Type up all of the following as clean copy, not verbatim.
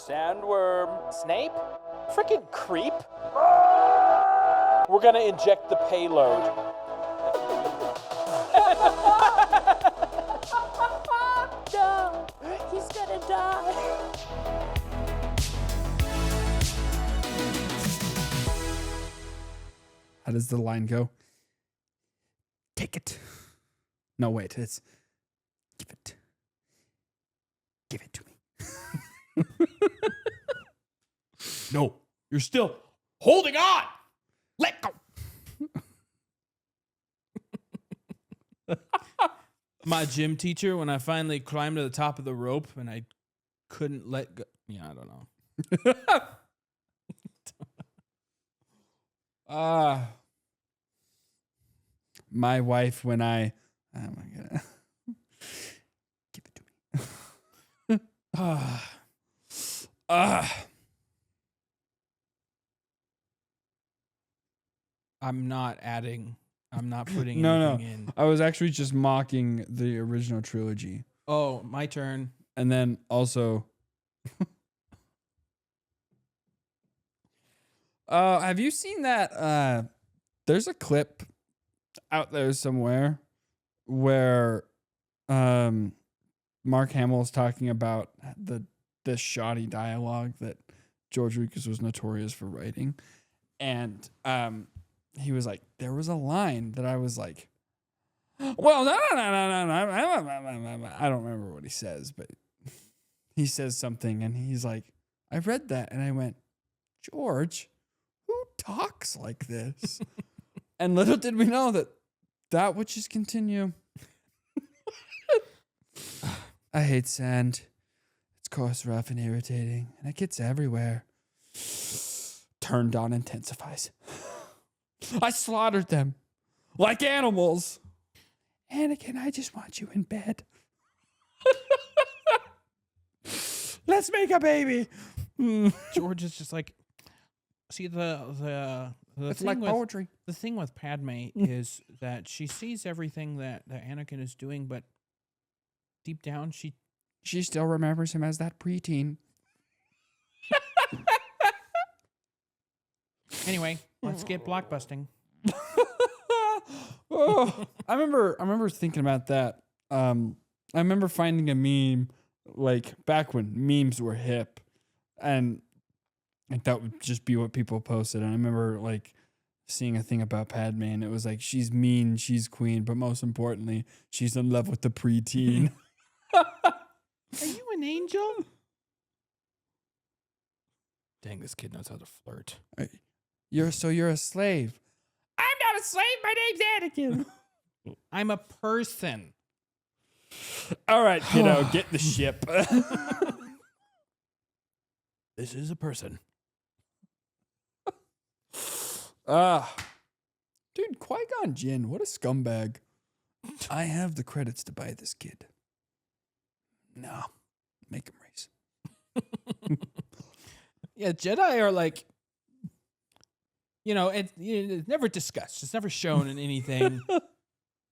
Sandworm. Snape? Freaking creep. We're gonna inject the payload. No, he's gonna die. How does the line go? Take it. No, wait, it's give it. Give it to me. No, you're still holding on. Let go. My gym teacher, when I finally climbed to the top of the rope and I couldn't let go. Yeah, I don't know. My wife, when oh my God. Give it to me. I'm not putting No. anything in. I was actually just mocking the original trilogy. Oh, my turn. And then also, have you seen that? There's a clip out there somewhere where Mark Hamill's talking about the shoddy dialogue that George Lucas was notorious for writing. And he was like, there was a line that I was like, well, no. I don't remember what he says, but he says something and he's like, I read that and I went, George, who talks like this? And little did we know that would just continue. I hate sand. It's coarse, rough, and irritating, and it gets everywhere. Turned on intensifies. I slaughtered them like animals. Anakin, I just want you in bed. Let's make a baby. George is just like, see the It's thing like with, poetry. The thing with Padme is that she sees everything that Anakin is doing, but deep down she still remembers him as that preteen. Anyway, let's get blockbusting. I remember thinking about that. I remember finding a meme like back when memes were hip, and that would just be what people posted. And I remember like seeing a thing about Padme, and it was like, she's mean, she's queen, but most importantly, she's in love with the preteen. Are you an angel? Dang, this kid knows how to flirt. You're a slave. I'm not a slave. My name's Anakin. I'm a person. All right, kiddo, get the ship. This is a person. Dude, Qui-Gon Jinn, what a scumbag. I have the credits to buy this kid. No, make him race. Yeah, Jedi are like, it's never discussed. It's never shown in anything.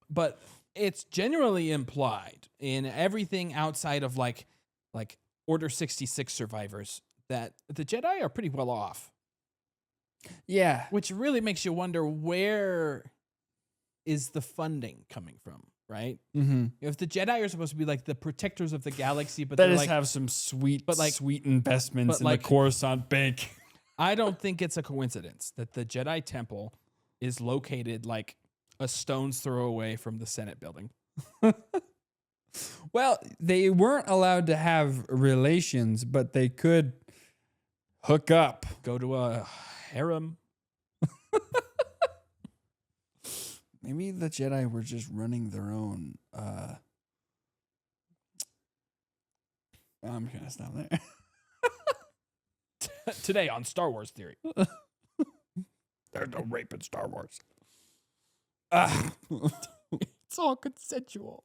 But it's generally implied in everything outside of like Order 66 survivors that the Jedi are pretty well off. Yeah. Which really makes you wonder, where is the funding coming from, right? Mm-hmm. If the Jedi are supposed to be like the protectors of the galaxy, but they they just have some sweet investments in the like, Coruscant Bank. I don't think it's a coincidence that the Jedi Temple is located like a stone's throw away from the Senate building. Well, they weren't allowed to have relations, but they could hook up. Go to a harem. Maybe the Jedi were just running their own. I'm going to stop there. Today on Star Wars Theory. There's no rape in Star Wars. It's all consensual.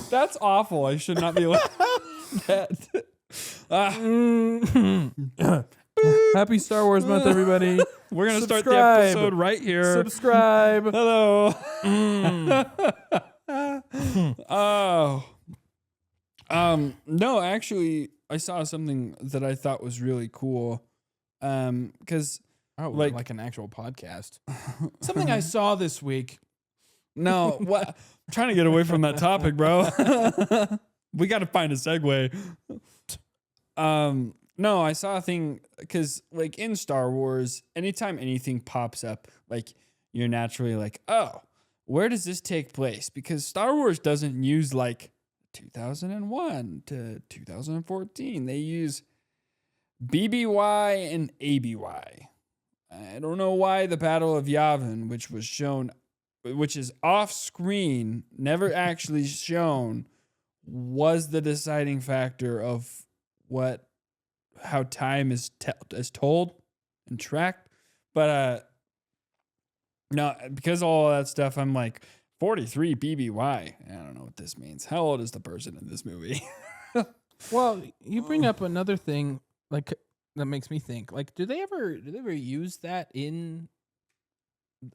That's awful. I should not be like that. Happy Star Wars Month, everybody. We're going to start the episode right here. Subscribe. Hello. Oh. No, actually, I saw something that I thought was really cool. Because Oh, Like- like an actual podcast. Something I saw this week. no, what? I'm trying to get away from that topic, bro. We got to find a segue. No, I saw a thing because, like, in Star Wars, anytime anything pops up, like, you're naturally like, oh, where does this take place? Because Star Wars doesn't use like 2001 to 2014. They use BBY and ABY. I don't know why the Battle of Yavin, which is off screen, never actually shown, was the deciding factor of how time is told and tracked. But no, because of all that stuff, I'm like 43 BBY. I don't know what this means. How old is the person in this movie? Well, you bring up another thing like that makes me think. Like, do they ever use that in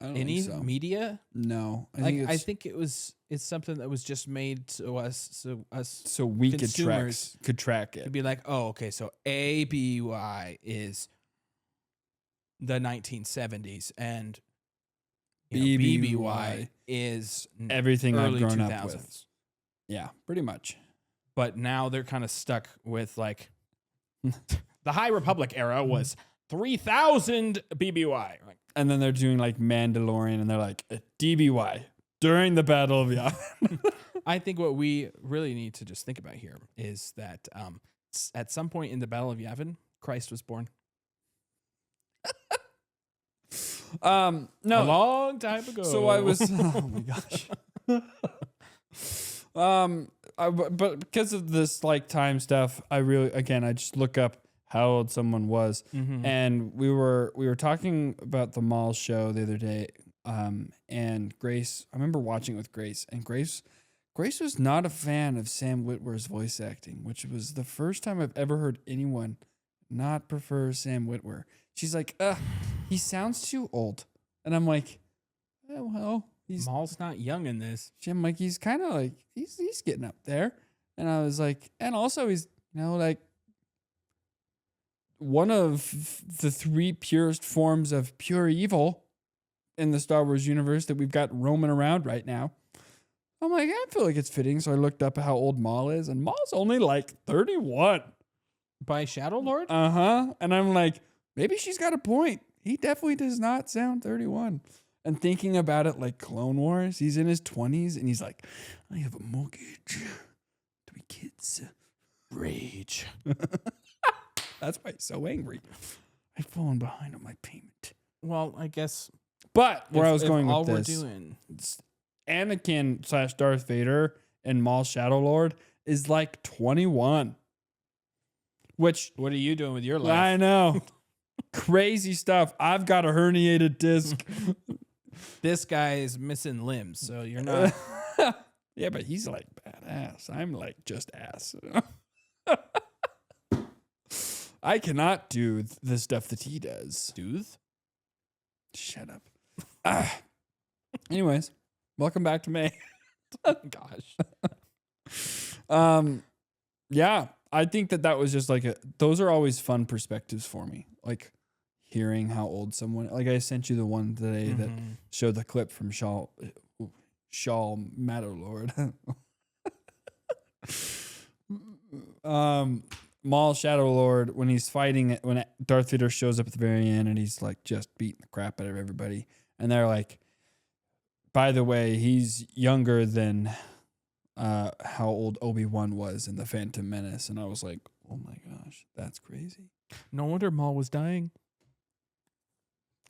I don't any think so. media? No, I think it's something that was just made to us so we consumers could track to it. be like, oh, okay, so ABY is the 1970s and BBY is Everything I've early grown 2000s. up with. Yeah, pretty much. But now they're kind of stuck with like the High Republic era was 3000 BBY. Like, And then they're doing like Mandalorian, and they're like DBY during the Battle of Yavin. I think what we really need to just think about here is that at some point in the Battle of Yavin, Christ was born. A No. long time ago. So I was. Oh my gosh. But because of this like time stuff, I just look up how old someone was, and we were talking about the mall show the other day. And Grace, I remember watching it with Grace, and Grace was not a fan of Sam Witwer's voice acting, which was the first time I've ever heard anyone not prefer Sam Witwer. She's like, he sounds too old. And I'm like, oh, well, Maul's not young in this. I'm like, he's kind of like, he's getting up there. And I was like, and also he's, like one of the three purest forms of pure evil in the Star Wars universe that we've got roaming around right now. I'm like, I feel like it's fitting. So I looked up how old Maul is, and Maul's only like 31. By Shadow Lord? Uh-huh. And I'm like, maybe she's got a point. He definitely does not sound 31. And thinking about it like Clone Wars, he's in his 20s, and he's like, I have a mortgage, 3 kids. Rage. That's why he's so angry. I've fallen behind on my payment. Well, I guess. But where I was if going all with this, we're doing. Anakin / Darth Vader and Maul Shadow Lord is like 21. Which, What are you doing with your life? I know. Crazy stuff. I've got a herniated disc. This guy is missing limbs, so you're not. Yeah, but he's like badass. I'm like just ass. I cannot do the stuff that he does. Dooth? Shut up. Anyways, welcome back to May. Gosh. Yeah, I think that was just like those are always fun perspectives for me. Like hearing how old someone, like I sent you the one today that showed the clip from Shaw Matterlord. Maul Shadow Lord, when he's fighting, when Darth Vader shows up at the very end and he's like just beating the crap out of everybody. And they're like, by the way, he's younger than how old Obi-Wan was in The Phantom Menace. And I was like, oh my gosh, that's crazy. No wonder Maul was dying.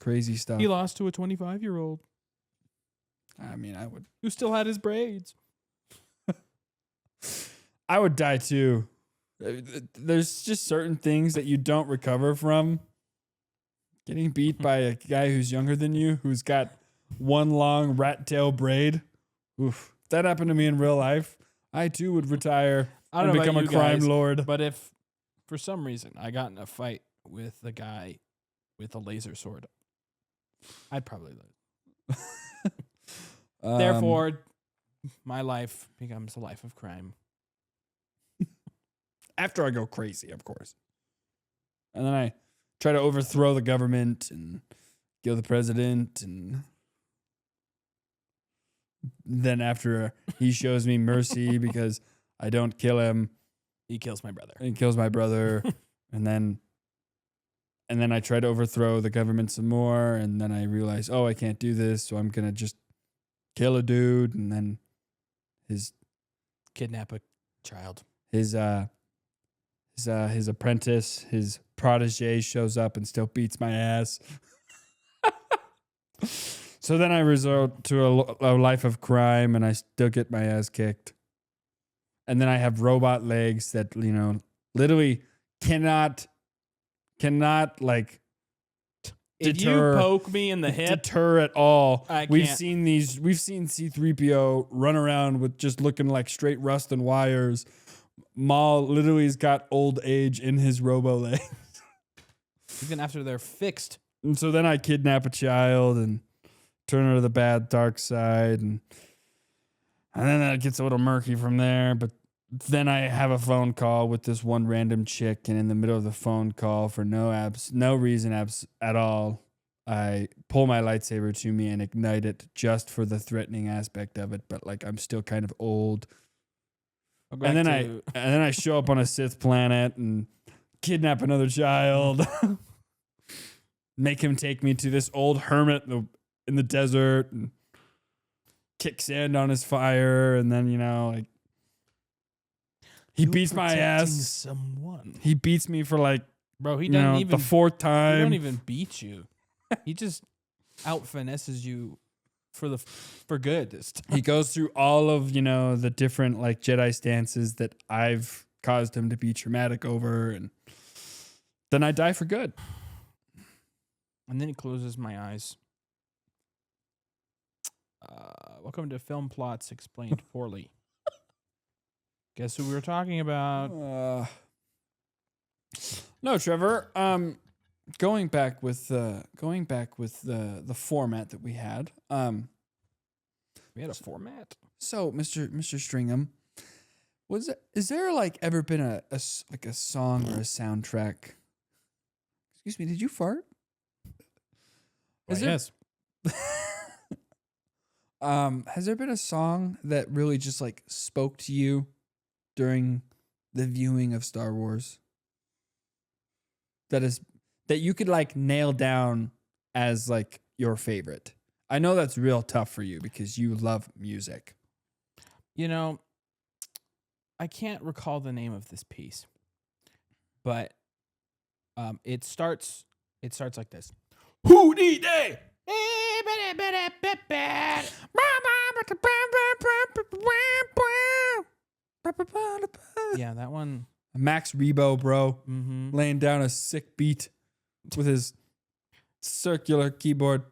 Crazy stuff. He lost to a 25-year-old I mean, I would who still had his braids. die too. There's just certain things that you don't recover from. Getting beat by a guy who's younger than you, who's got one long rat tail braid. Oof. If that happened to me in real life, I too would retire I don't and know become about a you crime guys, lord. But if for some reason I got in a fight with a guy with a laser sword, I'd probably live. Therefore, my life becomes a life of crime. After I go crazy, of course. And then I try to overthrow the government and kill the president. And then after he shows me mercy because I don't kill him, He kills my brother. he kills my brother. and then I try to overthrow the government some more. And then I realize, I can't do this. So I'm going to just kill a dude. And then his Kidnap a child. his apprentice, his protege shows up and still beats my ass. So then I resort to a life of crime and I still get my ass kicked. And then I have robot legs that, literally cannot like If deter, you poke me in the hip, deter at all. I We've can't. seen C-3PO run around with just looking like straight rust and wires. Maul literally has got old age in his robo leg. even after they're fixed, And so then I kidnap a child and turn her to the bad dark side. And then that gets a little murky from there. But then I have a phone call with this one random chick. And in the middle of the phone call, for no reason at all, I pull my lightsaber to me and ignite it just for the threatening aspect of it. But like I'm still kind of old. And then I show up on a Sith planet and kidnap another child. Make him take me to this old hermit in the desert and kick sand on his fire. And then, he beats my ass. Someone. He beats me for like, Bro, he doesn't even the fourth He time. don't even beat you. He just out finesses you for good this time. He goes through all of, the different like Jedi stances that I've caused him to be traumatic over. And then I die for good. And then he closes my eyes. Welcome to Film Plots Explained Poorly. Guess who we were talking about? No, Trevor. Going back with the format that we had. We had a format. So, Mr. Stringham, is there like ever been a song or a soundtrack? Excuse me, did you fart? Yes. Has there been a song that really just like spoke to you during the viewing of Star Wars? That you could like nail down as like your favorite. I know that's real tough for you because you love music. I can't recall the name of this piece, but it starts like this. Hootie day. Yeah, that one. Max Rebo, bro, Mm-hmm. laying down a sick beat with his circular keyboard.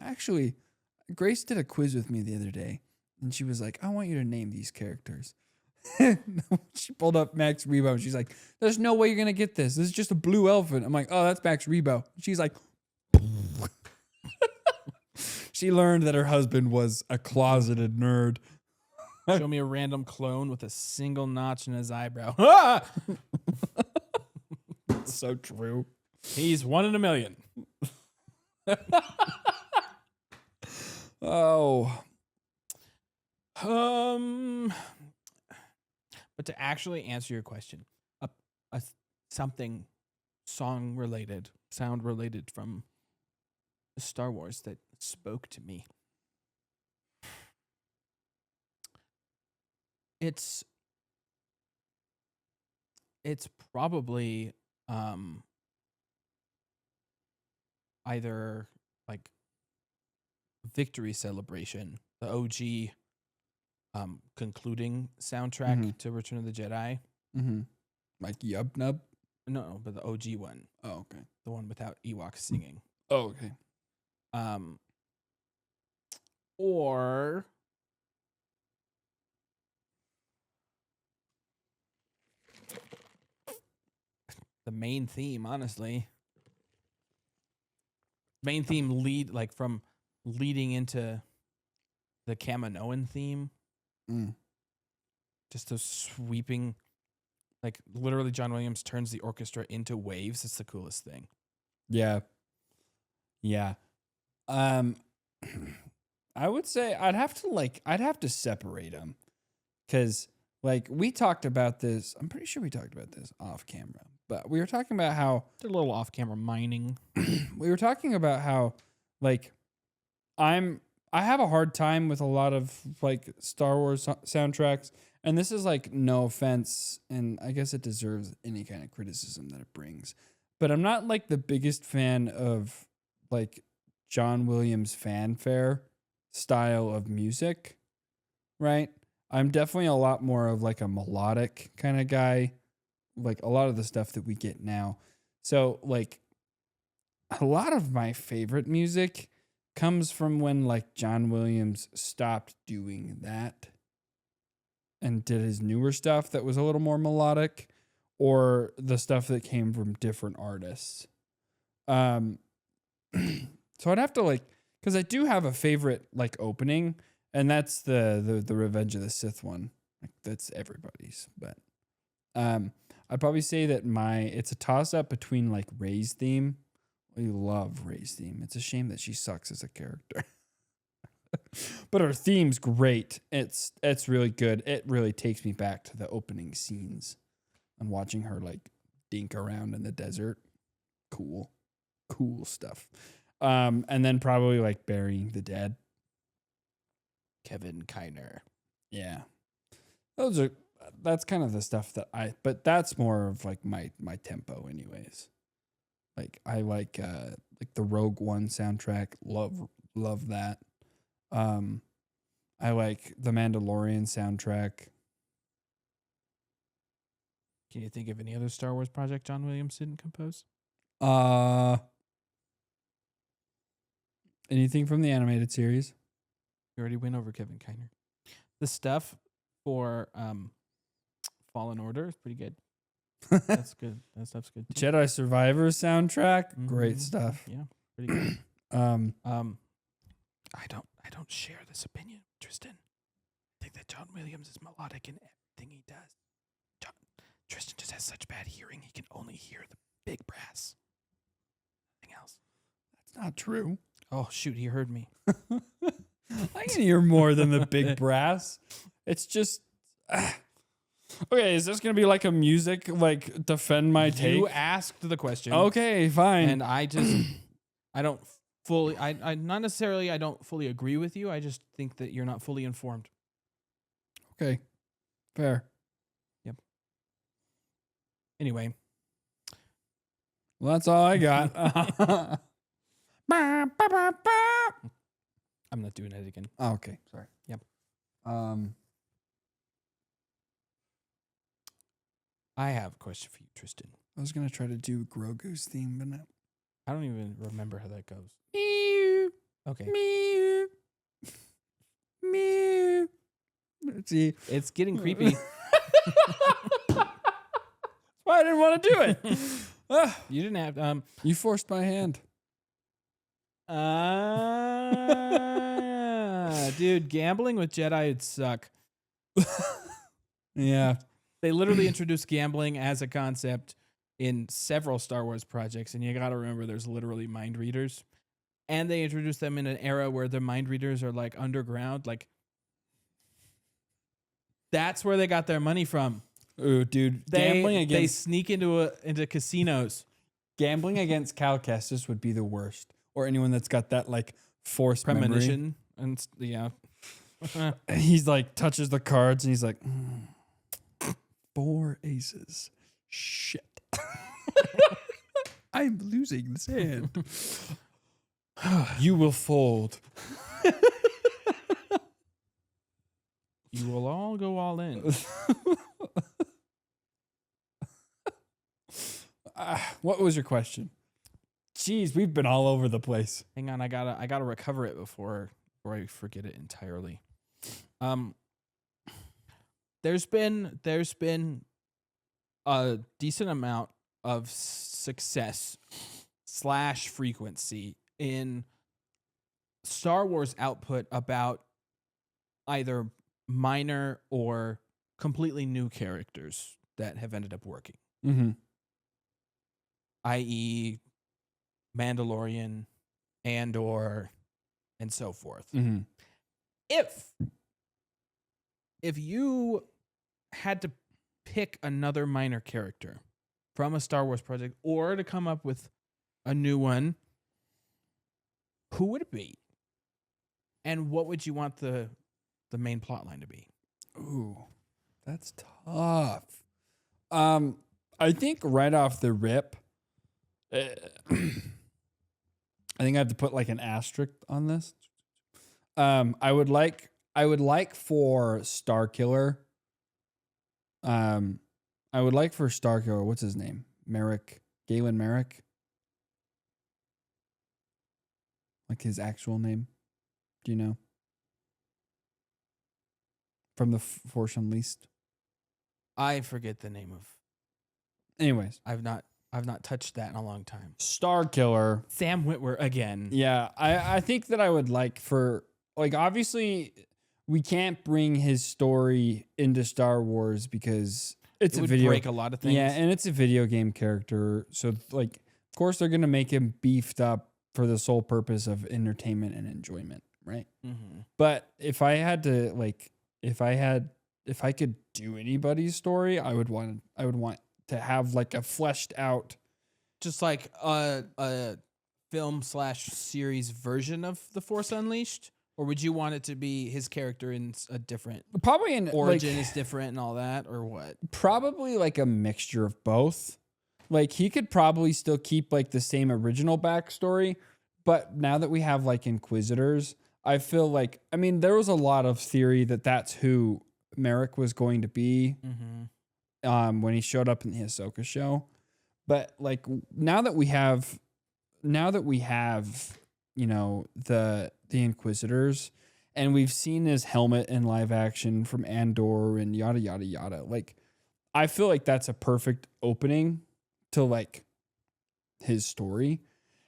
Actually, Grace did a quiz with me the other day, and she was like, I want you to name these characters. She pulled up Max Rebo, and she's like, there's no way you're going to get this. This is just a blue elephant. I'm like, oh, that's Max Rebo. She's like, she learned that her husband was a closeted nerd. Show me a random clone with a single notch in his eyebrow. Ah! So true. He's 1 in a million. Oh. But to actually answer your question, something sound related from Star Wars that spoke to me. It's probably either like Victory Celebration, the OG concluding soundtrack to Return of the Jedi. Mm-hmm. Like Yub Nub? No, but the OG one. Oh, okay. The one without Ewoks singing. Oh, okay. Or the main theme, honestly. Main theme from leading into the Kaminoan theme. Mm. Just those sweeping, like literally John Williams turns the orchestra into waves. It's the coolest thing. Yeah. Yeah. I would say I'd have to separate them, because like we talked about this. I'm pretty sure we talked about this off camera, but we were talking about how They're a little off camera mining. we were talking about how like I have a hard time with a lot of like Star Wars soundtracks, and this is like no offense, and I guess it deserves any kind of criticism that it brings, but I'm not like the biggest fan of like John Williams fanfare style of music, right? I'm definitely a lot more of like a melodic kind of guy, like a lot of the stuff that we get now. So like a lot of my favorite music comes from when like John Williams stopped doing that and did his newer stuff that was a little more melodic, or the stuff that came from different artists. So I'd have to like, because I do have a favorite like opening, and that's the Revenge of the Sith one. Like, that's everybody's, but I'd probably say that it's a toss up between like Rey's theme. We love Rey's theme. It's a shame that she sucks as a character. But her theme's great. It's really good. It really takes me back to the opening scenes and watching her like dink around in the desert. Cool stuff. And then probably like Burying the Dead. Kevin Kiner. Yeah. That's kind of the stuff that but that's more of like my tempo anyways. Like I like the Rogue One soundtrack. Love that. I like the Mandalorian soundtrack. Can you think of any other Star Wars project John Williams didn't compose? Anything from the animated series? You already went over Kevin Kiner. The stuff for Fallen Order is pretty good. That's good. That stuff's good too. Jedi Survivor soundtrack, great stuff. Yeah, pretty good. I don't share this opinion, Tristan. I think that John Williams is melodic in everything he does. Tristan just has such bad hearing; he can only hear the big brass. Nothing else. That's not true. Oh shoot, he heard me. I can hear more than the big brass. It's just okay. Is this gonna be like a music like defend my take? You asked the question. Okay, fine. And I don't fully. I not necessarily. I don't fully agree with you. I just think that you're not fully informed. Okay, fair. Yep. Anyway, well, that's all I got. I'm not doing it again. Oh, okay, sorry. Yep. I have a question for you, Tristan. I was gonna try to do Grogu's theme, but no. I don't even remember how that goes. Meow. Okay. Meow. Meow. Let's see. It's getting creepy. That's why I didn't want to do it. You didn't have You forced my hand. Dude, gambling with Jedi would suck. Yeah. They literally introduced gambling as a concept in several Star Wars projects, and you got to remember there's literally mind readers. And they introduced them in an era where the mind readers are like underground. Like, that's where they got their money from. Ooh, dude. They sneak into casinos. Gambling against Cal Kestis would be the worst. Or anyone that's got that like forced Premonition. And yeah. And he's like touches the cards and he's like 4 aces. Shit. I'm losing this hand. You will fold. You will all go all in. What was your question? Jeez, we've been all over the place. Hang on, I gotta recover it before I forget it entirely. There's been a decent amount of success / frequency in Star Wars output about either minor or completely new characters that have ended up working, Mm-hmm. i.e., Mandalorian, Andor, and so forth. Mm-hmm. If you had to pick another minor character from a Star Wars project or to come up with a new one, who would it be? And what would you want the main plot line to be? Ooh, that's tough. I think right off the rip, I think I have to put like an asterisk on this. I would like for Starkiller. I would like for Starkiller. What's his name? Galen Merrick. Like his actual name. Do you know? From the Force Unleashed. I forget the name of. Anyways, I've not touched that in a long time. Starkiller. Sam Witwer again. Yeah, I think that I would like for, like, obviously we can't bring his story into Star Wars because it would break a lot of things. Yeah, and it's a video game character. So like, of course they're going to make him beefed up for the sole purpose of entertainment and enjoyment, right? Mm-hmm. But if I had to, like, if I could do anybody's story, I would want to have like a fleshed out, Just like a film / series version of The Force Unleashed? Or would you want it to be his character in a different probably an origin like, is different and all that, or what? probably like a mixture of both. Like he could probably still keep like the same original backstory, but now that we have like Inquisitors, I feel like, I mean, there was a lot of theory that that's who Merrick was going to be. Mm-hmm. When he showed up in the Ahsoka show. But like now that we have, you know, the Inquisitors, and we've seen his helmet in live action from Andor and yada yada yada. Like, I feel like that's a perfect opening to like his story,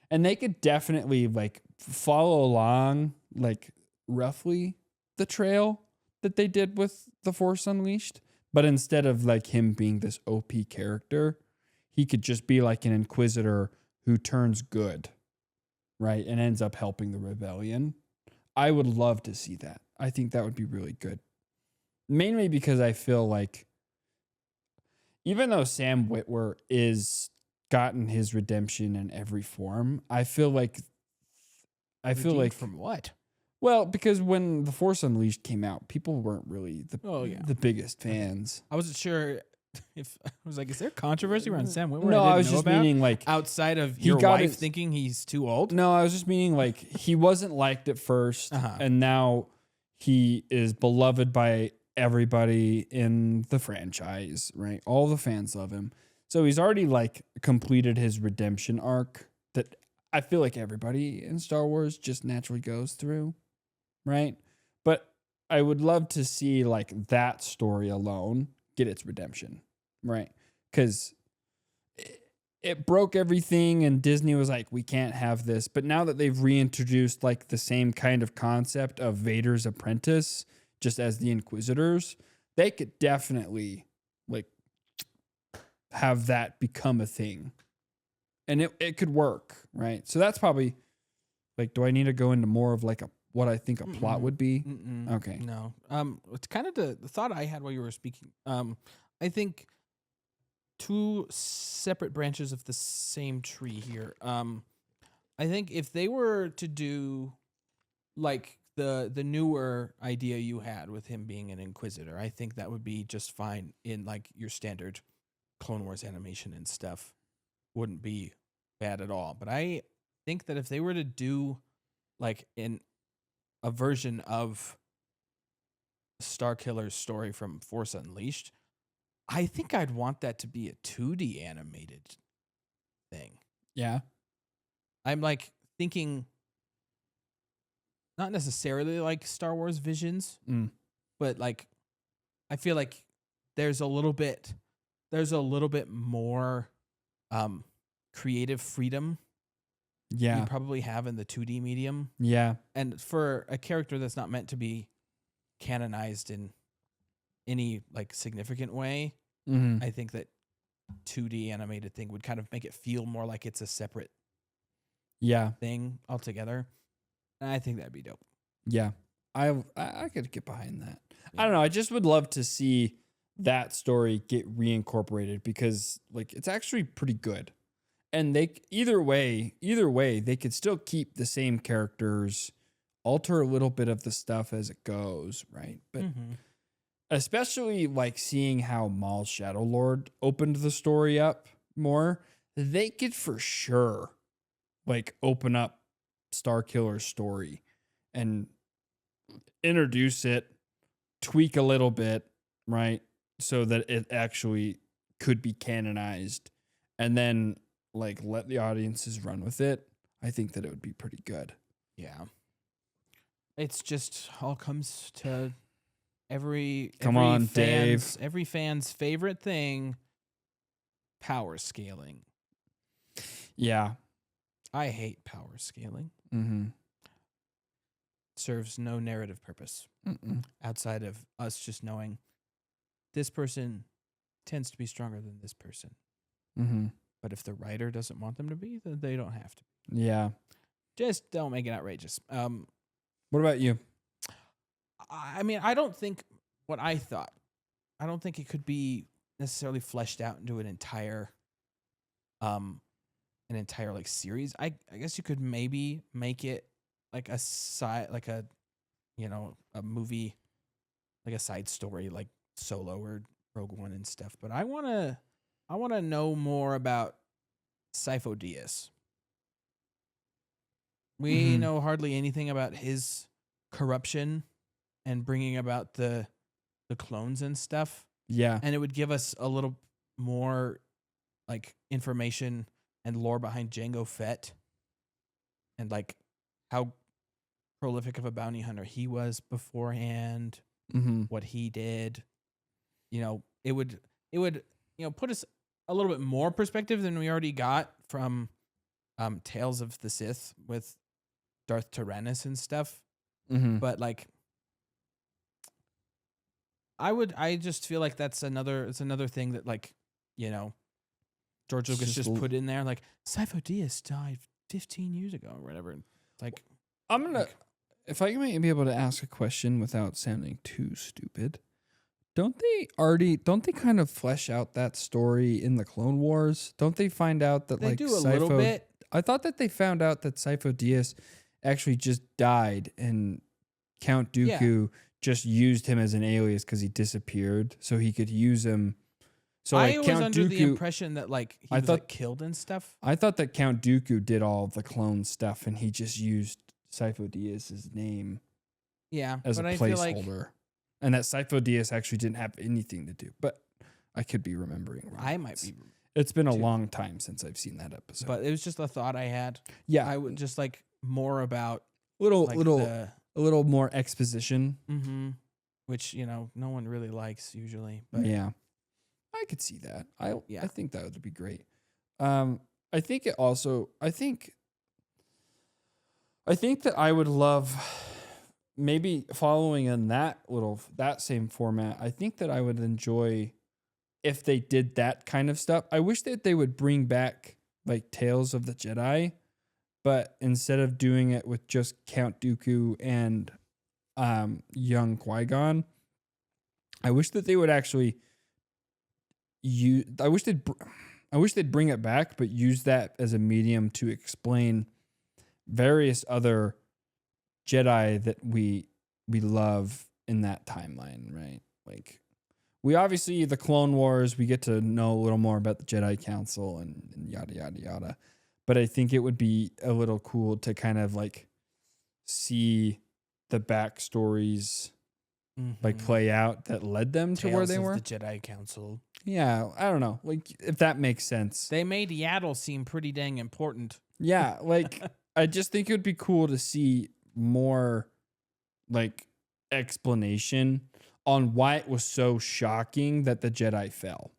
and they could definitely like follow along like roughly the trail that they did with The Force Unleashed. But instead of like him being this OP character, he could just be like an Inquisitor who turns good, right? And ends up helping the rebellion. I would love to see that. I think that would be really good. Mainly because I feel like even though Sam Witwer is gotten his redemption in every form, I feel like from what? well, because when The Force Unleashed came out, people weren't really the biggest fans. I wasn't sure if I was like, is there controversy around Sam Witwer? No, I didn't was know just about? meaning like Outside of he your got wife his- thinking he's too old. no, I was just meaning like he wasn't liked at first, Uh-huh. and now he is beloved by everybody in the franchise, right? All the fans love him. So he's already like completed his redemption arc that I feel like everybody in Star Wars just naturally goes through, right? But I would love to see like that story alone get its redemption, right? Because it broke everything, and Disney was like, we can't have this. But now that they've reintroduced like the same kind of concept of Vader's apprentice, just as the Inquisitors, they could definitely like have that become a thing. And it could work, right? So that's probably like, do I need to go into more of like what I think a plot would be? Mm-mm. Okay. No. It's kind of the thought I had while you were speaking. I think two separate branches of the same tree here. I think if they were to do like the newer idea you had with him being an Inquisitor, I think that would be just fine in like your standard Clone Wars animation and stuff. Wouldn't be bad at all. But I think that if they were to do like a version of Starkiller's story from Force Unleashed, I think I'd want that to be a 2D animated thing. Yeah. I'm like thinking not necessarily like Star Wars Visions, but like I feel like there's a little bit more creative freedom Yeah. you probably have in the 2D medium. Yeah. And for a character that's not meant to be canonized in any like significant way, Mm-hmm. I think that 2D animated thing would kind of make it feel more like it's a separate Yeah. thing altogether. And I think that'd be dope. Yeah. I could get behind that. I don't know. I just would love to see that story get reincorporated because like it's actually pretty good. And they either way, they could still keep the same characters, alter a little bit of the stuff as it goes, right? But especially like seeing how Maul's Shadow Lord opened the story up more, they could for sure like open up Starkiller's story and introduce it, tweak a little bit, right? So that it actually could be canonized and then like let the audiences run with it. I think that it would be pretty good. Yeah. It's just all comes to every fan's favorite thing, power scaling. Yeah. I hate power scaling. Mm-hmm. Serves no narrative purpose outside of us just knowing this person tends to be stronger than this person. Mm-hmm. But if the writer doesn't want them to be, then they don't have to. Yeah. Just don't make it outrageous. What about you? I mean, I don't think what I thought. I don't think it could be necessarily fleshed out into an entire like series. I guess you could maybe make it like a side, like a, you know, a movie, like a side story, like Solo or Rogue One and stuff. But I wanna know more about Sifo Dyas. We know hardly anything about his corruption and bringing about the clones and stuff. Yeah. And it would give us a little more like information and lore behind Jango Fett and like how prolific of a bounty hunter he was beforehand, what he did. You know, it would put us a little bit more perspective than we already got from Tales of the Sith with Darth Tyrannus and stuff. But like I just feel like it's another thing that like, you know, George Lucas just put in there like Sifo Dyas died 15 years ago or whatever. Like I'm gonna if I might be able to ask a question without sounding too stupid. Don't they kind of flesh out that story in the Clone Wars? Don't they find out that they like do a Sifo, little bit. I thought that they found out that Sifo Dyas actually just died and Count Dooku just used him as an alias because he disappeared, so he could use him. So I like, was Count under Dooku, the impression that like he was like killed and stuff. I thought that Count Dooku did all of the clone stuff, and he just used Sifo Dyas' name as a placeholder. And that Sifo Dyas actually didn't have anything to do. But I could be remembering wrong. I might be. It's been a long time since I've seen that episode. But it was just a thought I had. Yeah. I would just like more about a little more exposition. Which, you know, no one really likes usually. But yeah. I could see that. I think that would be great. I think that I would love maybe following in that same format. I think that I would enjoy if they did that kind of stuff. I wish that they would bring back like Tales of the Jedi, but instead of doing it with just Count Dooku and young Qui-Gon, I wish that they would actually I wish they'd bring it back, but use that as a medium to explain various other Jedi that we love in that timeline, right? Like, we obviously, the Clone Wars, we get to know a little more about the Jedi Council and yada, yada, yada. But I think it would be a little cool to kind of like see the backstories like play out that led them to where they were. The Jedi Council. Yeah, I don't know. Like, if that makes sense. They made Yaddle seem pretty dang important. Yeah, like, I just think it would be cool to see more, like, explanation on why it was so shocking that the Jedi fell,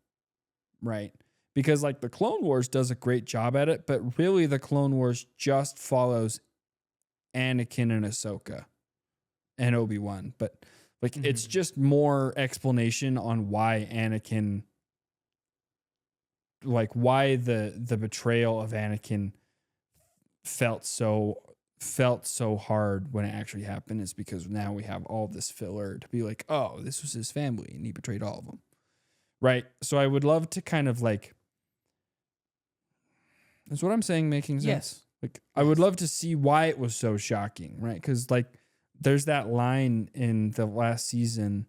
right? Because, like, the Clone Wars does a great job at it, but really the Clone Wars just follows Anakin and Ahsoka and Obi-Wan. But Like it's just more explanation on why Anakin, like why the betrayal of Anakin felt so hard when it actually happened, is because now we have all this filler to be like, oh, this was his family and he betrayed all of them. Right. So I would love to kind of like, is what I'm saying making sense? Yes. Like I would love to see why it was so shocking, right? Because like there's that line in the last season,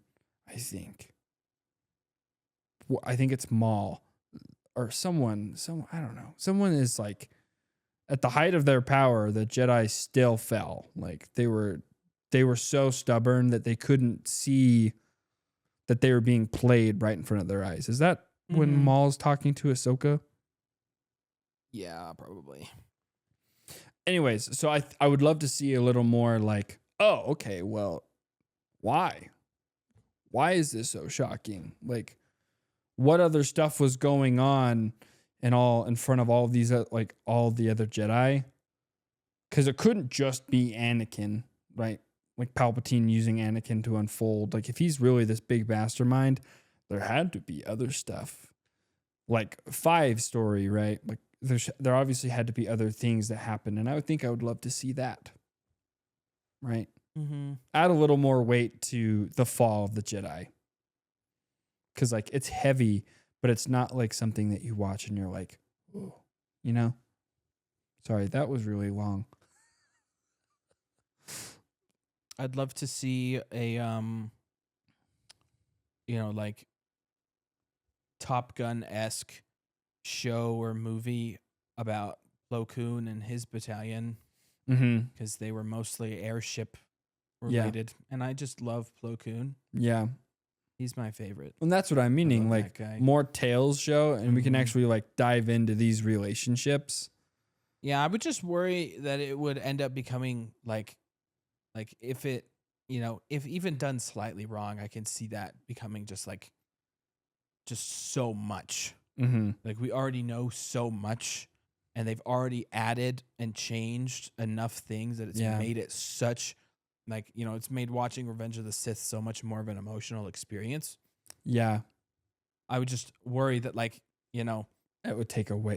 I think it's Maul or someone, I don't know. Someone is like, at the height of their power, the Jedi still fell. Like they were so stubborn that they couldn't see that they were being played right in front of their eyes. Is that when Maul's talking to Ahsoka? Yeah, probably. Anyways, so I would love to see a little more like, oh, okay, well, why? Why is this so shocking? Like, what other stuff was going on and all in front of all of these, like all the other Jedi? Because it couldn't just be Anakin, right? Like Palpatine using Anakin to unfold. Like if he's really this big mastermind, there had to be other stuff. Like Five's story, right? Like there obviously had to be other things that happened, and I would love to see that. Right? Add a little more weight to the fall of the Jedi. Because like it's heavy, but it's not like something that you watch and you're like, oh, you know? Sorry, that was really long. I'd love to see a like Top Gun-esque show or movie about Plo Koon and his battalion, because they were mostly airship related, and I just love Plo Koon. Yeah. He's my favorite. And that's what I'm meaning, like more Tales show, and we can actually like dive into these relationships. Yeah, I would just worry that it would end up becoming like if it, if even done slightly wrong, I can see that becoming just so much. Like we already know so much, and they've already added and changed enough things that it's made it such, like, it's made watching Revenge of the Sith so much more of an emotional experience. Yeah. I would just worry that, like, it would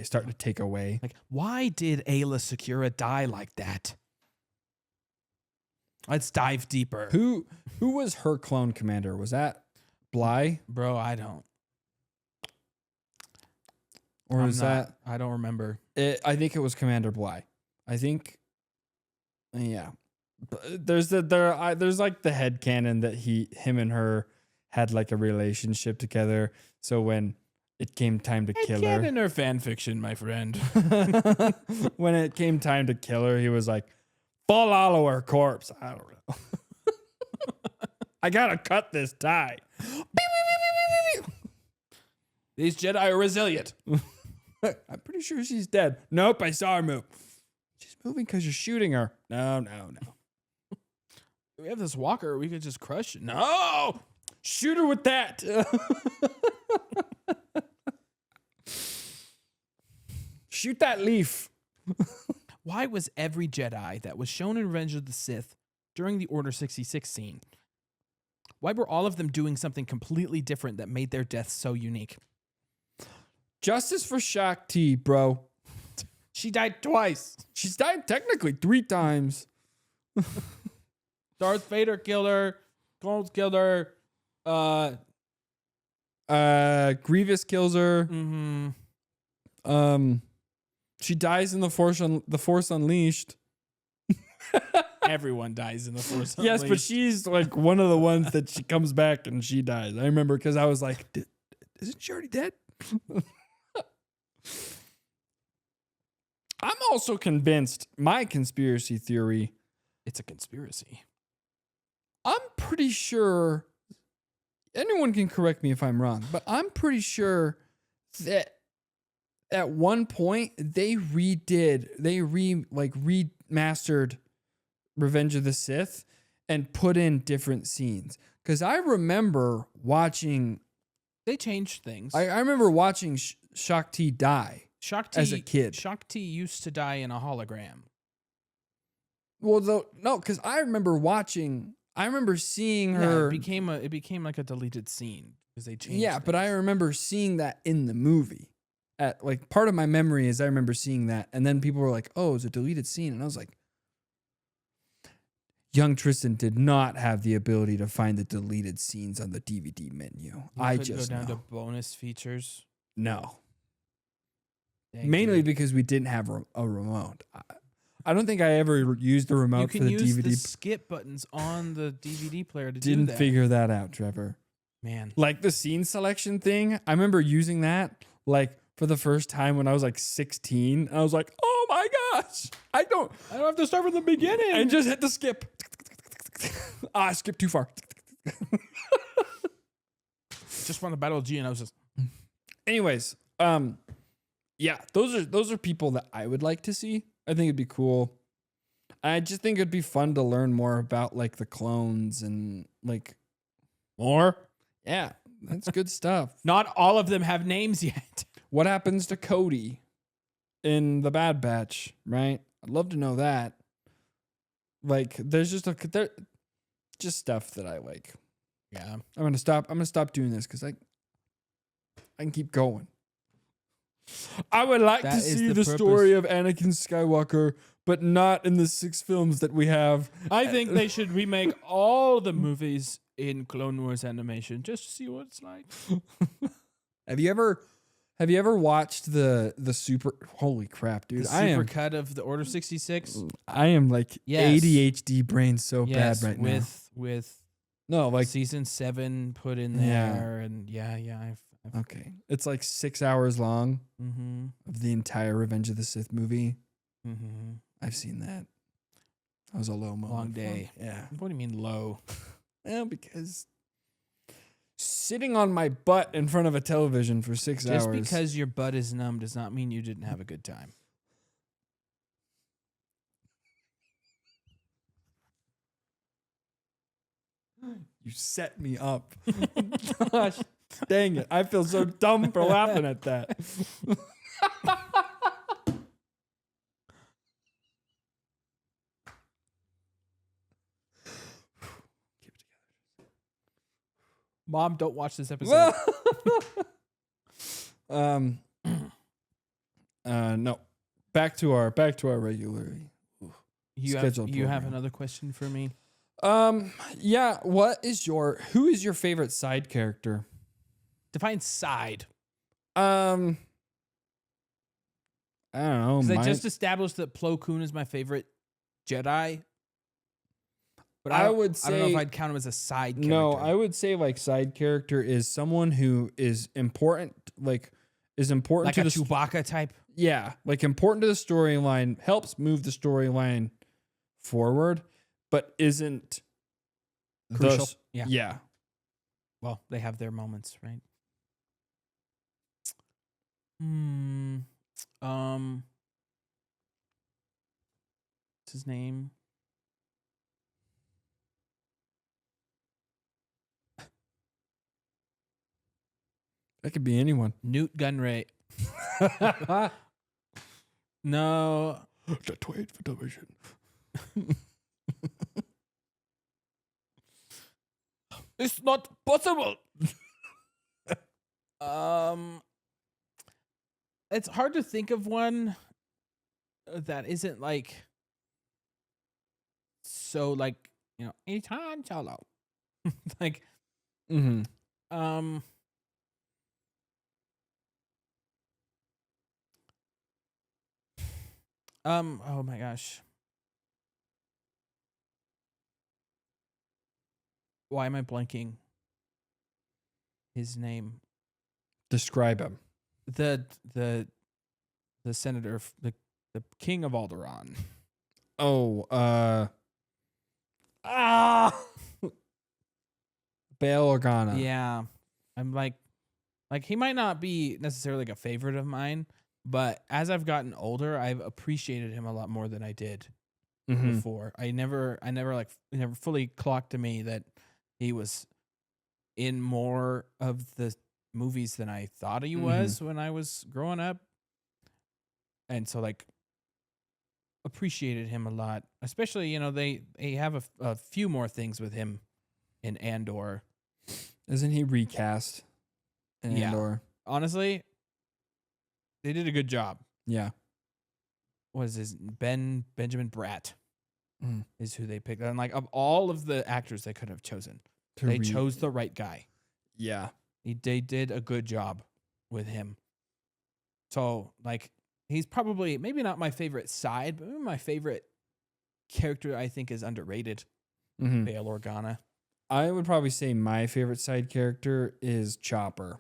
start to take away. Like, why did Ayla Secura die like that? Let's dive deeper. Who was her clone commander? Was that Bly? Bro, I don't. Or was that? I don't remember. I think it was Commander Bly. I think, yeah. There's like the headcanon that him and her had like a relationship together. So when it came time to kill her, headcanon or fan fiction, my friend. When it came time to kill her, he was like, "Fall all over her corpse." I don't know. I gotta cut this tie. These Jedi are resilient. I'm pretty sure she's dead. Nope, I saw her move. She's moving because you're shooting her. No. We have this walker. We could just crush it. No! Shoot her with that. Shoot that leaf. Why was every Jedi that was shown in Revenge of the Sith during the Order 66 scene, why were all of them doing something completely different that made their deaths so unique? Justice for Shakti, bro. She died twice. She's died technically 3 times. Darth Vader killed her. Clones killed her. Grievous kills her. Mm-hmm. She dies in the Force Unleashed. Everyone dies in the Force Unleashed. Yes, but she's like one of the ones that she comes back and she dies. I remember because I was like, isn't she already dead? I'm also convinced, my conspiracy theory. It's a conspiracy. I'm pretty sure, anyone can correct me if I'm wrong, but I'm pretty sure that at one point they remastered Revenge of the Sith and put in different scenes. Because I remember watching. They changed things. I remember watching Shakti die as a kid. Shakti used to die in a hologram. Well, no, because I remember watching. I remember seeing Yeah, her. it became like a deleted scene because they changed. Yeah, but I remember seeing that in the movie. At like part of my memory is I remember seeing that, and then people were like, "Oh, it's a deleted scene," and I was like, "Young Tristan did not have the ability to find the deleted scenes on the DVD menu." I just go down know. to bonus features. No, Dang, mainly dude. because we didn't have a remote. I don't think I ever used the You remote for can the use DVD. the skip buttons on the DVD player to do Didn't that. figure that out, Trevor. Man, Like the scene selection thing, I remember using that like for the first time when I was like 16. I was like, "Oh my gosh, I don't have to start from the beginning. and just hit the skip." I skipped too far. Just won the Battle of G, and I was just Anyways, yeah, those are people that I would like to see. I think it'd be cool. I just think it'd be fun to learn more about like the clones and like more. yeah, that's good stuff. Not all of them have names yet. What happens to Cody in the Bad Batch, right? I'd love to know that. Like there's just stuff that I like. Yeah. I'm gonna stop doing this because I can keep going. I would like That to is see the the purpose. story of Anakin Skywalker, but not in the 6 films that we have. I think they should remake all the movies in Clone Wars animation just to see what it's like. Have you ever watched the super? Holy crap, dude! The I super am cut of the Order 66. like Yes. ADHD brain so Yes, bad right now. with No, like season 7 put in Yeah. there, and I've okay, it's like 6 hours long mm-hmm, of the entire Revenge of the Sith movie. mm-hmm. I've seen that. That was a low moment. Long for day. me. Yeah. What do you mean low? Well, because sitting on my butt in front of a television for 6 Just hours. because your butt is numb does not mean you didn't have a good time. You set me up. Gosh, dang it. I feel so dumb for laughing at that. Mom, don't watch this episode. No. Back to our regular scheduled You have program. another question for me? Yeah, who is your favorite side character? Define side. I don't know. Because I mine- just established that Plo Koon is my favorite Jedi. But I I would I don't know if say- I'd count him as a side character. No, I would say like side character is someone who is important, like is important like to a the Chewbacca type. yeah, like important to the storyline, helps move the storyline forward, but isn't Crucial. thus- Yeah. yeah. Well, they have their moments, right? What's his name? That could be anyone. Newt Gunray. No. Just wait for television. It's not possible. It's hard to think of one that isn't like so like, anytime solo. like Mm-hmm. Oh my gosh. Why am I blanking his name? Describe him. The senator, the king of Alderaan. Oh, Bail Organa. Yeah. I'm like he might not be necessarily like a favorite of mine, but as I've gotten older, I've appreciated him a lot more than I did Mhm. before. It never fully clocked to me that he was in more of the movies than I thought he was when I was growing up. And so like appreciated him a lot. Especially, they have a few more things with him in Andor. Isn't he recast in Yeah. Andor? Honestly, they did a good job. Yeah. What is his Benjamin Bratt Mm. is who they picked. And like of all of the actors they could have chosen, they chose the right guy. Yeah. They did a good job with him. So like he's probably maybe not my favorite side, but maybe my favorite character I think is underrated. Mm-hmm. Bail Organa. I would probably say my favorite side character is Chopper.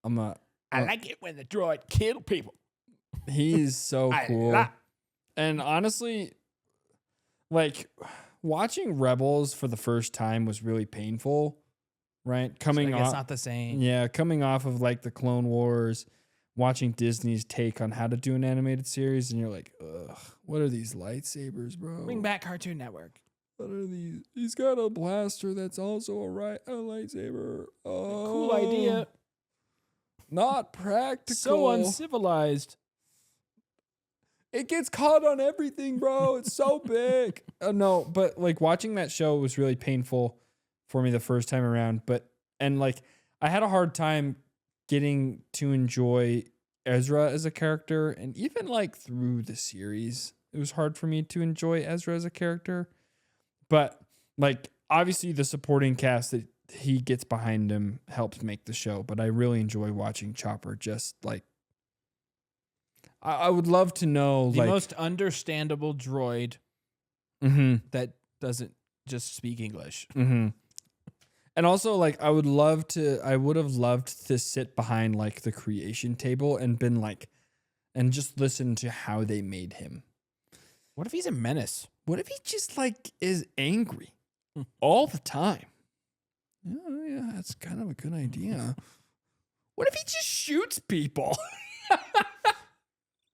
I like it when the droid kill people. He's so cool. And honestly, like watching Rebels for the first time was really painful, right? Coming It's off, not the same. yeah, coming off of like the Clone Wars, watching Disney's take on how to do an animated series, and you're like, ugh, what are these lightsabers, bro? Bring back Cartoon Network. What are these? He's got a blaster that's also a lightsaber. Oh, Cool idea. Not practical. So uncivilized. It gets caught on everything, bro. It's so big. No, but like watching that show was really painful for me the first time around. And like I had a hard time getting to enjoy Ezra as a character, and even like through the series, it was hard for me to enjoy Ezra as a character. But like obviously the supporting cast that he gets behind him helps make the show. But I really enjoy watching Chopper just like. I would love to know The like most understandable droid mm-hmm, that doesn't just speak English. mm-hmm. And also like I would have loved to sit behind like the creation table and been like and just listen to how they made him. What if he's a menace? What if he just like is angry all the time? Yeah, that's kind of a good idea. What if he just shoots people?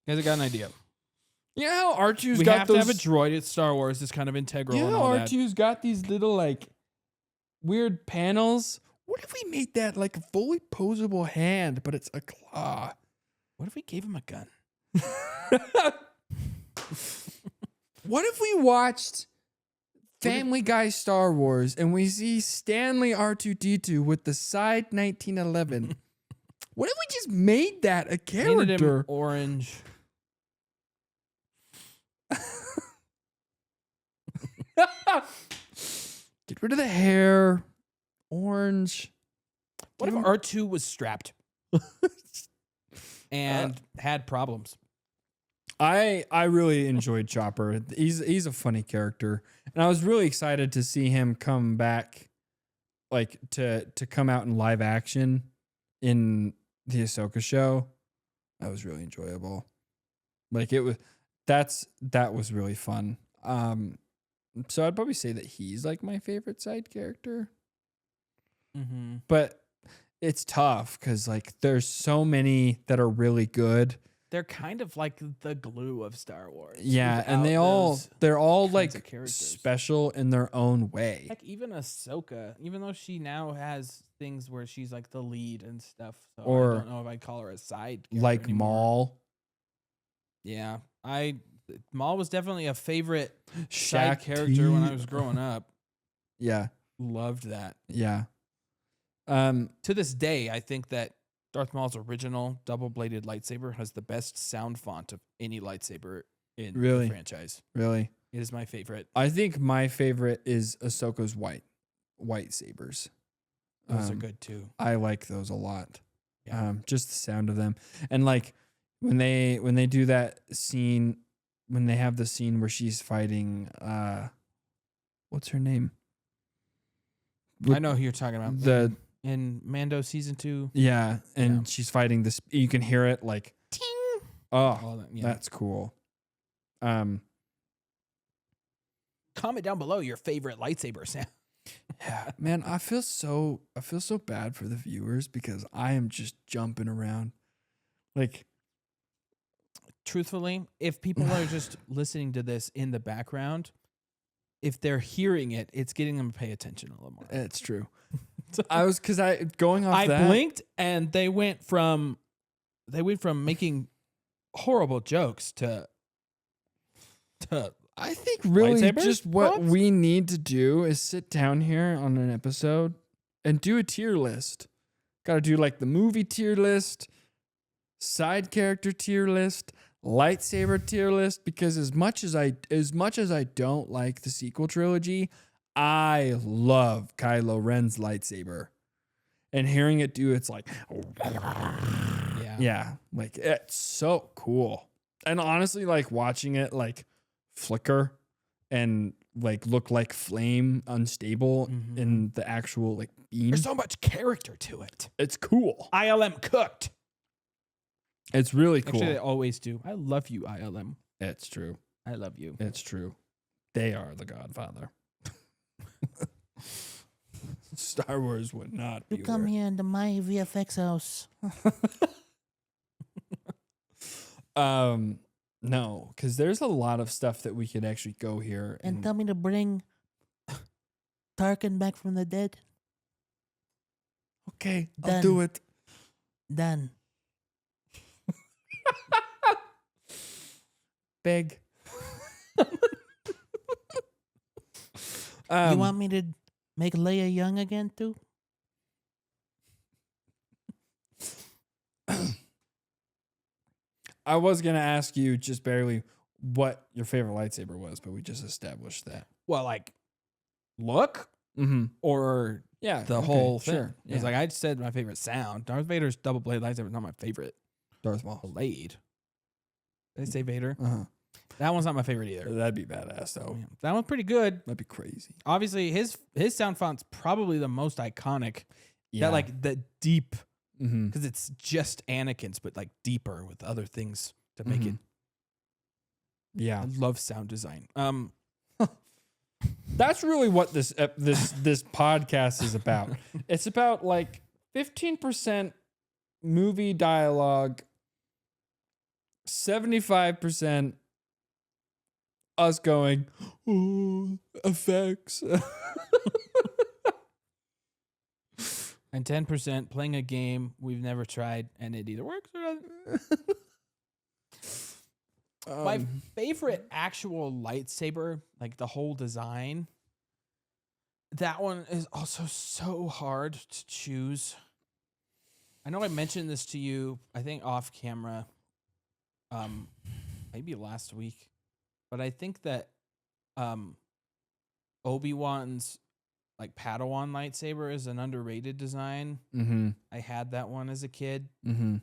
You guys got an idea. You know how R2's We got have those, to have a droid at Star Wars. It's kind of integral. you and know all how that. R2's got these little like weird panels? What if we made that like a fully posable hand, but it's a claw? What if we gave him a gun? What if we watched Family Guy Star Wars and we see Stanley R2D2 with the side 1911? What if we just made that a Painted him character? orange. Get rid of the hair. Orange. What if Give him- R2 was strapped and had problems? I really enjoyed Chopper. He's a funny character, and I was really excited to see him come back, like to come out in live action in the Ahsoka show. That was really enjoyable. Like that was really fun. So I'd probably say that he's like my favorite side character, Mm-hmm. but it's tough because like there's so many that are really good. They're kind of like the glue of Star Wars. Yeah, and without they're all kinds like of characters. special in their own way. Heck, even Ahsoka, even though she now has things where she's like the lead and stuff. So Or- I don't know if I'd call her a side character Like anymore. Maul, Yeah, Maul was definitely a favorite Shaq side character when I was growing up. Yeah, Loved that. yeah. To this day, I think that Darth Maul's original double-bladed lightsaber has the best sound font of any lightsaber in Really? the franchise. Really, It is my favorite. I think my favorite is Ahsoka's white sabers. Those are good too. I like those a lot. Yeah. Just the sound of them, and like when they do that scene, when they have the scene where she's fighting, what's her name? I know who you're talking about. The in Mando season 2. yeah, and Yeah. she's fighting this. You can hear it like Ting. oh, All that, yeah. that's cool. Comment down below your favorite lightsaber sound. Yeah, man, I feel so bad for the viewers because I am just jumping around. Like, Truthfully, if people are just listening to this in the background, if they're hearing it, it's getting them to pay attention a little more. it's true. Going off I that. blinked and they went from making horrible jokes to I think really lightsaber just what props? we need to do is sit down here on an episode and do a tier list. Got to do like the movie tier list, side character tier list, lightsaber tier list, because as much as I don't like the sequel trilogy, I love Kylo Ren's lightsaber. And hearing it do it's like yeah, like it's so cool. And honestly, like watching it like flicker and like look like flame unstable in the actual like beam. There's so much character to it. It's cool. ILM cooked. It's really cool. Actually, they always do. I love you, ILM. It's true. I love you. It's true. They are the Godfather. Star Wars would not be. You come here into my VFX house. No, because there's a lot of stuff that we could actually go here And tell me to bring Tarkin back from the dead. okay, I'll Done. do it. Done. Big. You want me to make Leia young again too? I was gonna ask you just barely what your favorite lightsaber was, but we just established that. Well, like, look Mm-hmm. or Yeah, the okay, whole thing. sure. It's like I just said my favorite sound. Darth Vader's double blade lightsaber is not my favorite Darth Maul. blade. Did I say Vader? Uh-huh. That one's not my favorite either. That'd be badass though. Yeah, that one's pretty good. That'd be crazy. Obviously, his sound font's probably the most iconic. Yeah, That like the deep, mm-hmm. because it's just Anakin's, but like deeper with other things to make it. Yeah, I love sound design. that's really what this podcast is about. It's about like 15% movie dialogue, 75% us going, oh, effects. And 10% playing a game we've never tried, and it either works or doesn't. My favorite actual lightsaber, like the whole design, that one is also so hard to choose. I know I mentioned this to you, I think off camera, maybe last week, but I think that Obi-Wan's like Padawan lightsaber is an underrated design. Mm-hmm. I had that one as a kid. Mm-hmm.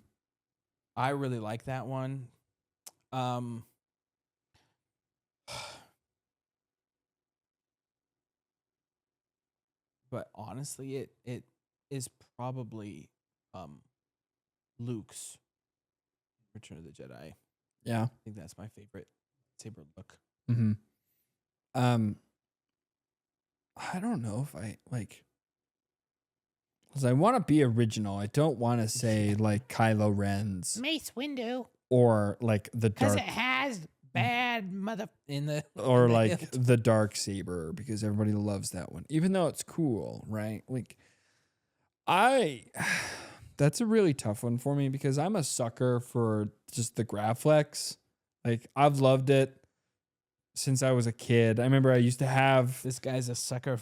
I really like that one. But honestly, it is probably Luke's Return of the Jedi. Yeah. I think that's my favorite saber look. Mm-hmm. I don't know if I like, because I want to be original. I don't want to say like Kylo Ren's Mace Windu. or like the Because dark it has bad mother. In the or in the like hilt. the dark saber, because everybody loves that one, even though it's cool, right? Like that's a really tough one for me because I'm a sucker for just the Graflex. Like I've loved it since I was a kid. I remember I used to have. This guy's a sucker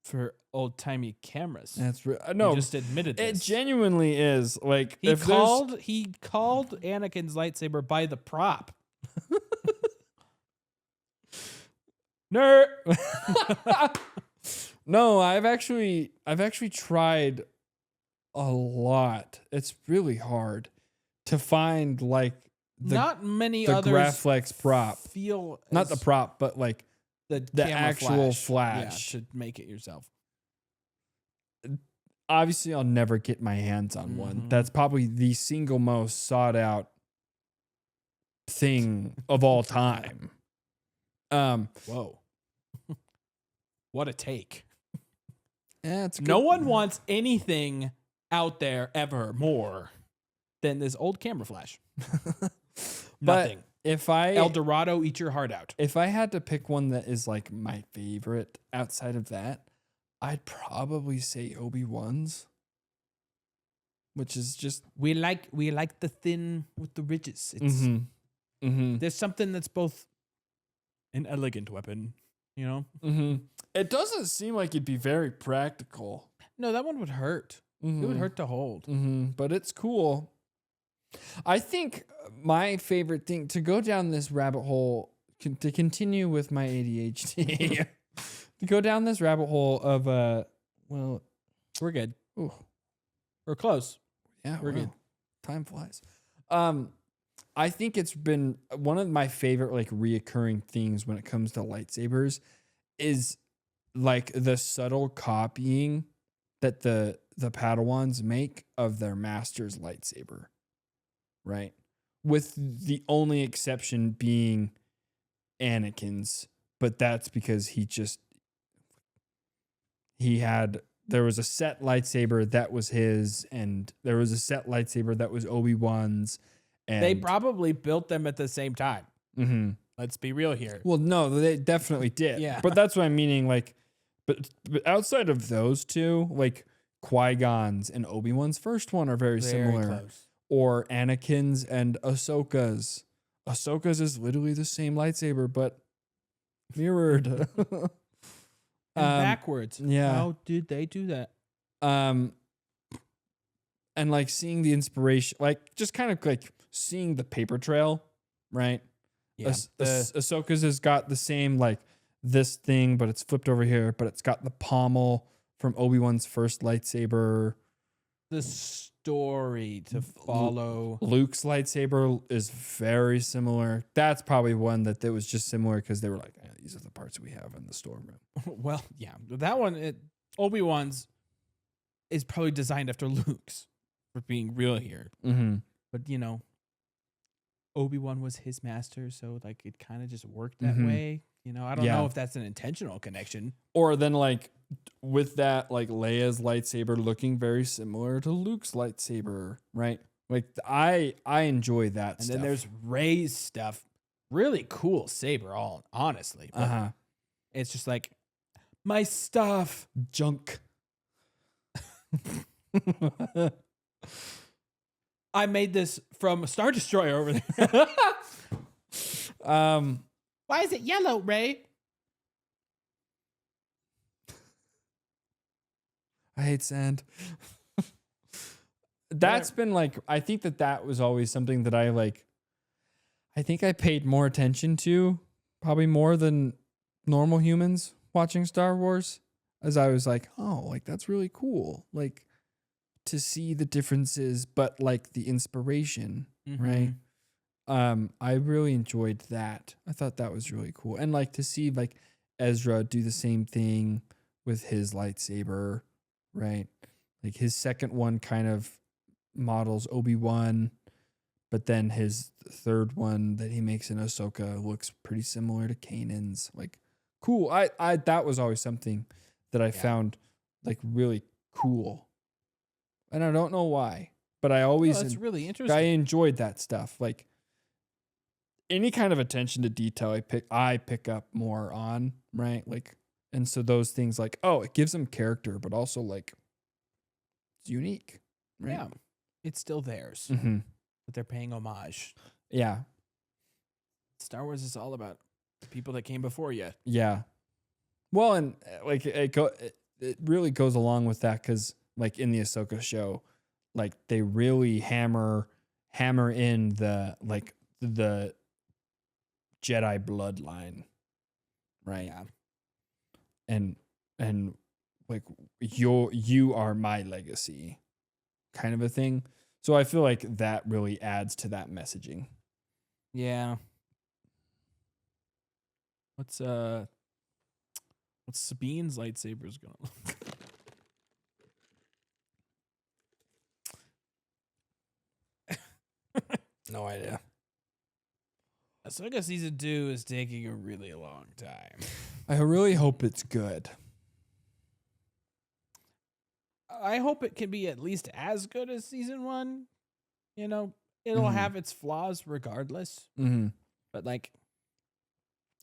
for old timey cameras. That's He no, just admitted it this. genuinely is. Like He if there's- called Anakin's lightsaber by the prop. Nerd. No, I've actually tried a lot. It's really hard to find like Not many the others Graflex prop. feel Not the as prop, but like the camera actual flash. flash. Yeah, to make it yourself. obviously I'll never get my hands on one. Mhm. That's probably the single most sought out thing of all time. Whoa. What a take. Yeah, it's No good. one wants anything out there ever more than this old camera flash. Nothing. If I El Dorado, eat your heart out. if I had to pick one that is like my favorite outside of that, I'd probably say Obi-Wan's, which is just We like the thin with the ridges. It's Mm-hmm. There's something that's both an elegant weapon, you know? Mm-hmm. It doesn't seem like it'd be very practical. No, that one would hurt. It would hurt to hold. Mm-hmm. But it's cool. I think my favorite thing to go down this rabbit hole, to continue with my ADHD, to go down this rabbit hole of, well, We're good. ooh, We're close. yeah, We're good. Time flies. I think it's been one of my favorite like reoccurring things when it comes to lightsabers is like the subtle copying that the Padawans make of their master's lightsaber, right? With the only exception being Anakin's, but that's because there was a set lightsaber that was his, and there was a set lightsaber that was Obi-Wan's. And They probably built them at the same time. Mhm. Let's be real here. Well, no, they definitely did. Yeah. But that's what I'm meaning. Like, but outside of those two, like Qui-Gon's and Obi-Wan's first one are very similar. Close. Or Anakin's and Ahsoka's. Ahsoka's is literally the same lightsaber, but mirrored. And backwards. yeah. How did they do that? And like seeing the inspiration, like just kind of like seeing the paper trail, right? Yeah. Ahsoka's has got the same like this thing, but it's flipped over here, but it's got the pommel from Obi-Wan's first lightsaber. The story to follow. Luke's lightsaber is very similar. That's probably one that was just similar because they were like, these are the parts we have in the storeroom. Well, yeah. That one, Obi-Wan's is probably designed after Luke's, for being real here. Mm-hmm. But, you know, Obi-Wan was his master, so like it kind of just worked that Mhm. way. You know, I don't Yeah. know if that's an intentional connection. Or then like with that, like Leia's lightsaber looking very similar to Luke's lightsaber, right? Like I enjoy that And stuff. then there's Rey's stuff. Really cool saber, honestly. But it's just like, my stuff. junk. I made this from a Star Destroyer over there. Why is it yellow, Rey? I hate sand. That's been like, I think that was always something that I think I paid more attention to, probably more than normal humans watching Star Wars, as I was like, oh, like that's really cool. Like to see the differences, but like the inspiration, right? I really enjoyed that. I thought that was really cool. And like to see like Ezra do the same thing with his lightsaber, right? Like his second one kind of models Obi-Wan, but then his third one that he makes in Ahsoka looks pretty similar to Kanan's. Like cool. I that was always something that I found like really cool. And I don't know why, but I always That's really interesting. I enjoyed that stuff. Like any kind of attention to detail I pick up more on, right? Like, and so those things like, oh, it gives them character, but also like it's unique, right? Yeah. It's still theirs, Mm-hmm. but they're paying homage. Yeah. Star Wars is all about the people that came before you. Yeah. Well, and like it really goes along with that because like in the Ahsoka show, like they really hammer in the Jedi bloodline, right? Yeah. And like you are my legacy, kind of a thing. So I feel like that really adds to that messaging. Yeah. What's Sabine's lightsaber's gonna look like? No idea. Ahsoka season 2 is taking a really long time. I really hope it's good. I hope it can be at least as good as season 1. You know, it'll Mhm. have its flaws regardless. Mm-hmm. But like,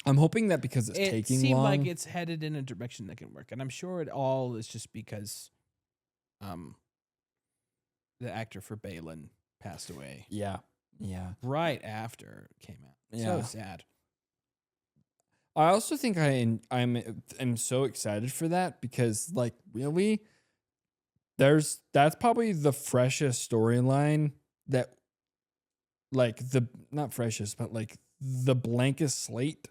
I'm hoping that because it's it taking seemed long. like it's headed in a direction that can work, and I'm sure it all is just because, the actor for Balin passed away. Yeah. Yeah. right after it came out. Yeah. So sad. I also think I'm so excited for that because like really that's probably the freshest storyline that like the not freshest but like the blankest slate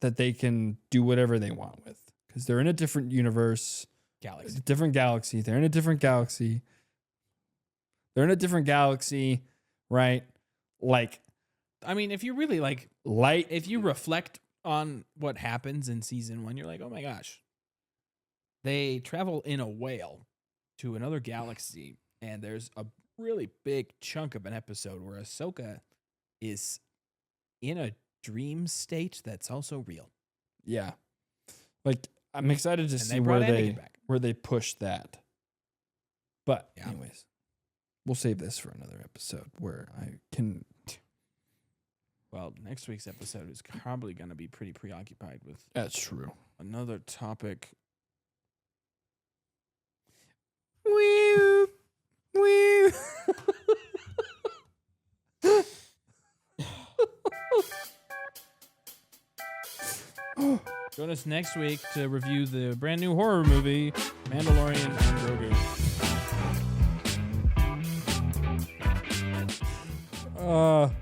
that they can do whatever they want with because they're in a different universe, Galaxy. different galaxy. They're in a different galaxy. Right? Like I mean, if you really like, light if you reflect on what happens in season 1, you're like, oh my gosh. They travel in a whale to another galaxy, and there's a really big chunk of an episode where Ahsoka is in a dream state that's also real. Yeah. Like I'm excited to And see they brought where Anakin back. they push that. But Yeah. anyways, we'll save this for another episode where I can Well, next week's episode is probably going to be pretty preoccupied with That's true. another topic. Wee wee. Join us next week to review the brand new horror movie, Mandalorian and Grogu.